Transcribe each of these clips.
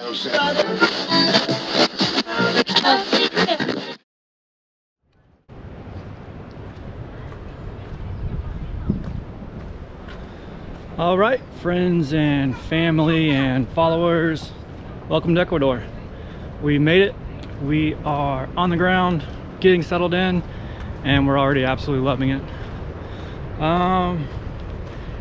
All right, friends and family and followers, welcome to Ecuador. We made it. We are on the ground, getting settled in, and we're already absolutely loving it.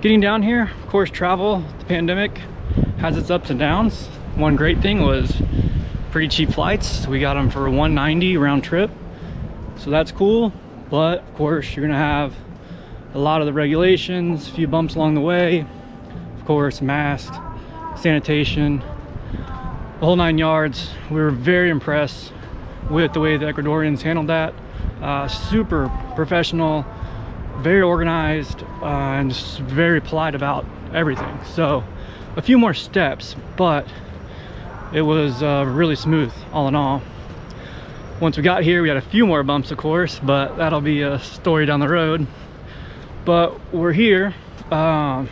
Getting down here, of course, travel, the pandemic has its ups and downs. One great thing was pretty cheap flights. We got them for $190 round trip, so that's cool. But of course, you're gonna have a lot of the regulations, a few bumps along the way, of course, masks, sanitation, the whole 9 yards. We were very impressed with the way the Ecuadorians handled that. Super professional, very organized, and just very polite about everything. So a few more steps, but it was really smooth all in all. Once we got here, we had a few more bumps, of course, but that'll be a story down the road. But we're here. I'm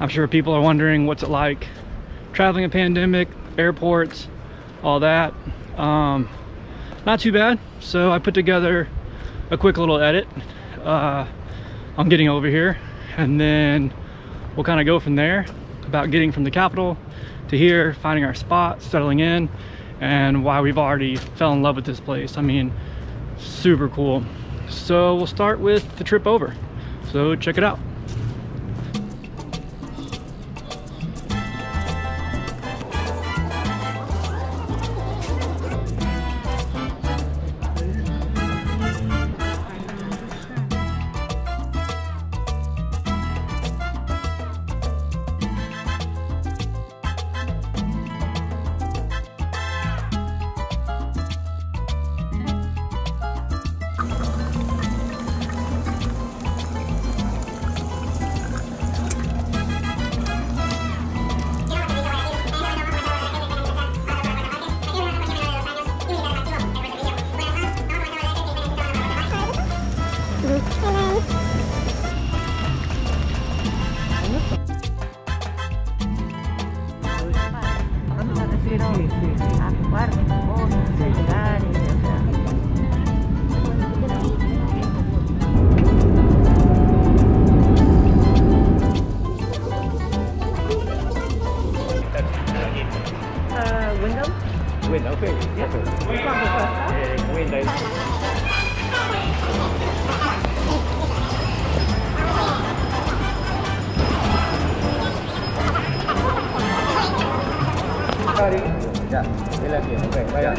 sure people are wondering what's it like traveling a pandemic, airports, all that. Not too bad. So I put together a quick little edit on getting over here, and then we'll kind of go from there about getting from the capital to here, finding our spot, settling in, and why we've already fell in love with this place. I mean, super cool. So we'll start with the trip over. So check it out. Window, okay. Yeah. Window. Sorry. Ya, él aquí. Okay, vaya.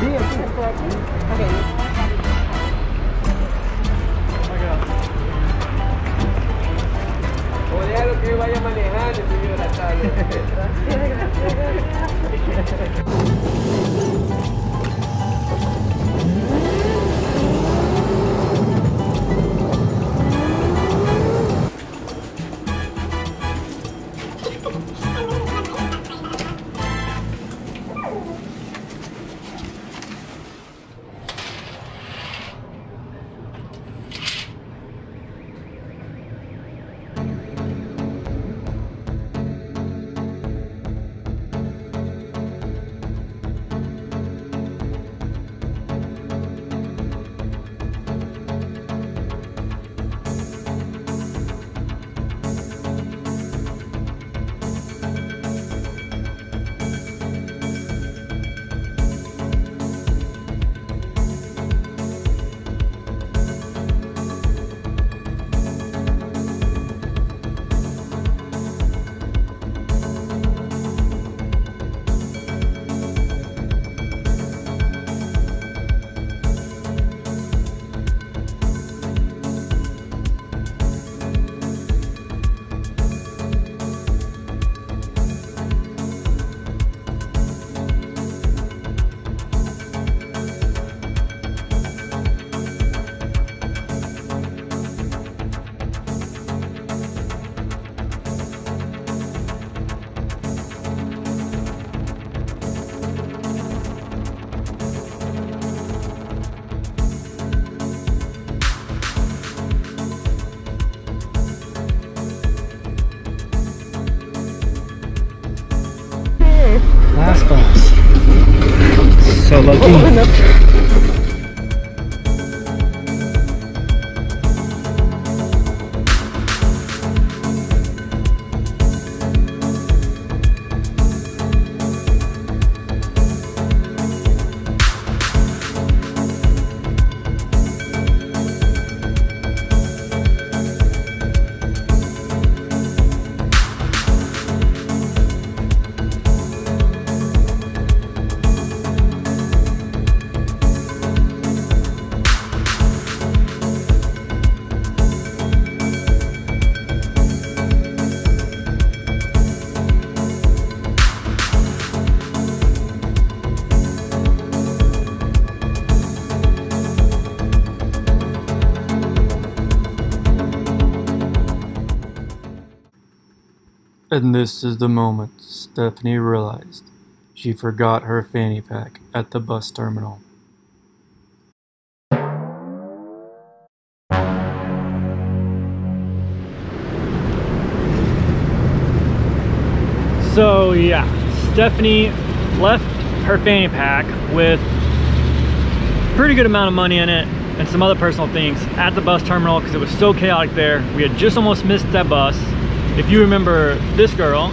Sí, aquí. Okay. O lo que vaya manejando, señora. Gracias. So lucky. And this is the moment Stephanie realized she forgot her fanny pack at the bus terminal. So yeah, Stephanie left her fanny pack with a pretty good amount of money in it and some other personal things at the bus terminal because it was so chaotic there. We had just almost missed that bus. If you remember this girl,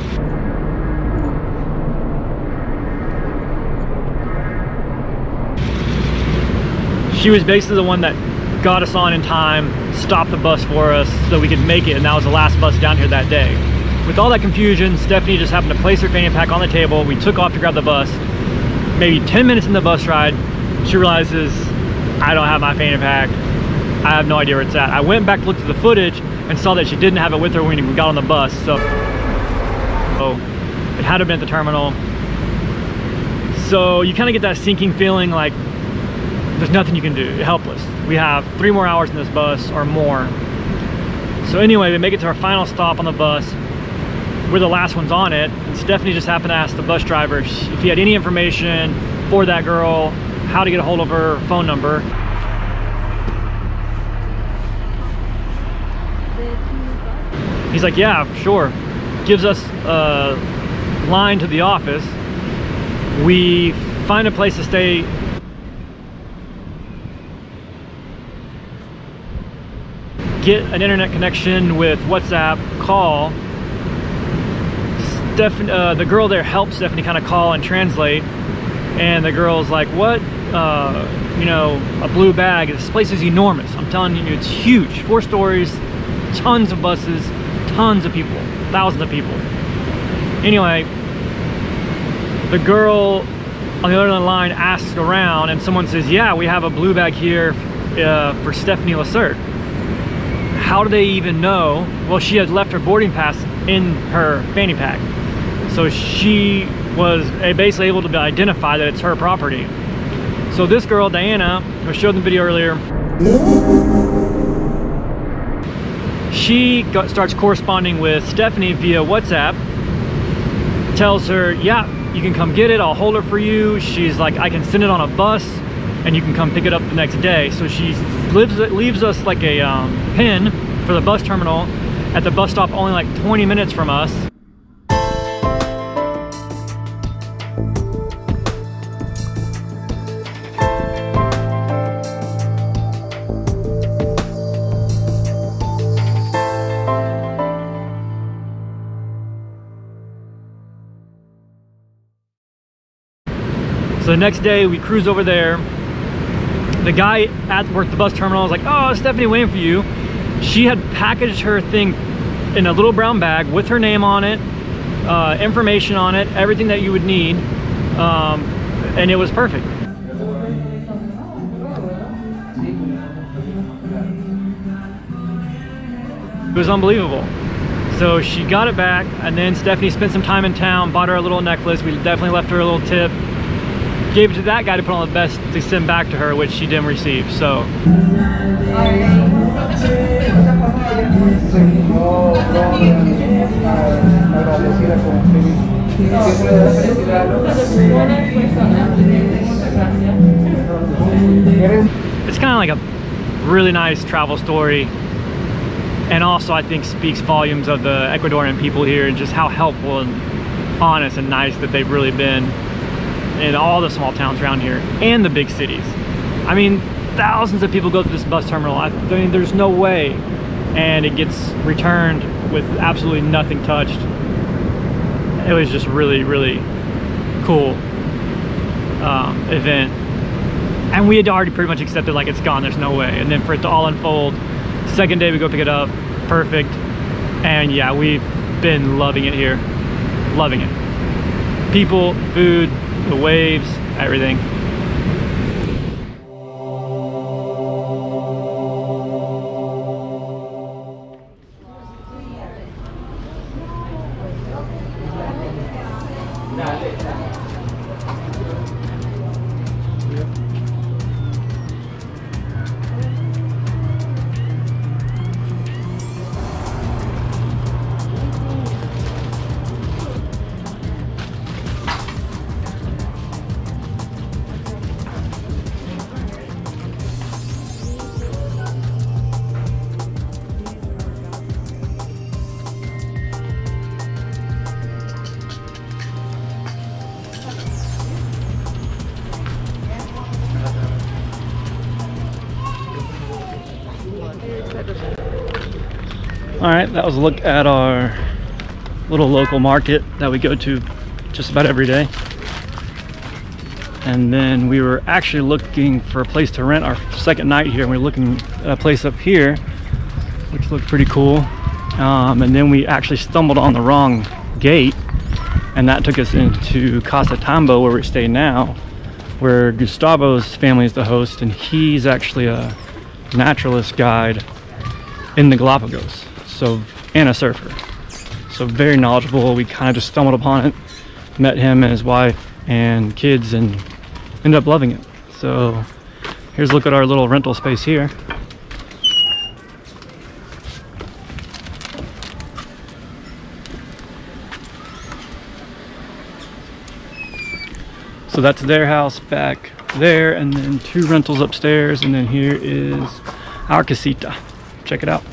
she was basically the one that got us on in time, stopped the bus for us so we could make it, and that was the last bus down here that day. With all that confusion, Stephanie just happened to place her fanny pack on the table. We took off to grab the bus. Maybe 10 minutes in the bus ride, she realizes, I don't have my fanny pack. I have no idea where it's at. I went back to look at the footage and saw that she didn't have it with her when we got on the bus. So it had to have been at the terminal. So you kind of get that sinking feeling like there's nothing you can do, you're helpless. We have 3 more hours in this bus or more. So anyway, we make it to our final stop on the bus. We're the last ones on it. And Stephanie just happened to ask the bus driver if he had any information for that girl, how to get a hold of her phone number. He's like, yeah, sure. Gives us a line to the office. We find a place to stay. Get an internet connection with WhatsApp, call. The girl there helps Stephanie kind of call and translate. And the girl's like, what? You know, a blue bag. This place is enormous. I'm telling you, it's huge. 4 stories, tons of buses, tons of people, thousands of people. Anyway, the girl on the other end of the line asks around and someone says, yeah, we have a blue bag here for Stephanie Lacerte. How do they even know? Well, she had left her boarding pass in her fanny pack. So she was basically able to identify that it's her property. So this girl, Diana, who I showed in the video earlier, she starts corresponding with Stephanie via WhatsApp, tells her, yeah, you can come get it, I'll hold it for you. She's like, I can send it on a bus and you can come pick it up the next day. So she leaves us like a pin for the bus terminal at the bus stop, only like 20 minutes from us. So the next day we cruise over there. The guy at work, the bus terminal, was like, oh, Stephanie, waiting for you. She had packaged her thing in a little brown bag with her name on it, information on it, everything that you would need, and it was perfect. It was unbelievable. So she got it back, and then Stephanie spent some time in town, bought her a little necklace. We definitely left her a little tip. Gave it to that guy to put on the vest to send back to her, which she didn't receive. So it's kind of like a really nice travel story, and also I think speaks volumes of the Ecuadorian people here and just how helpful and honest and nice that they've really been. in all the small towns around here and the big cities. I mean, thousands of people go through this bus terminal. I mean, there's no way. And it gets returned with absolutely nothing touched. It was just really, really cool event. And we had already pretty much accepted like it's gone, there's no way. And then for it to all unfold, second day we go pick it up, perfect. And yeah, we've been loving it here, loving it. People, food, the waves, everything. All right, that was a look at our little local market that we go to just about every day. And then we were actually looking for a place to rent our second night here. And we were looking at a place up here, which looked pretty cool. And then we actually stumbled on the wrong gate, and that took us into Casa Tambo, where we stay now, where Gustavo's family is the host, and he's actually a naturalist guide in the Galapagos, so, and a surfer. So very knowledgeable. We kind of just stumbled upon it, met him and his wife and kids, and ended up loving it. So here's a look at our little rental space here. So that's their house back there, and then 2 rentals upstairs, and then here is our casita. Check it out.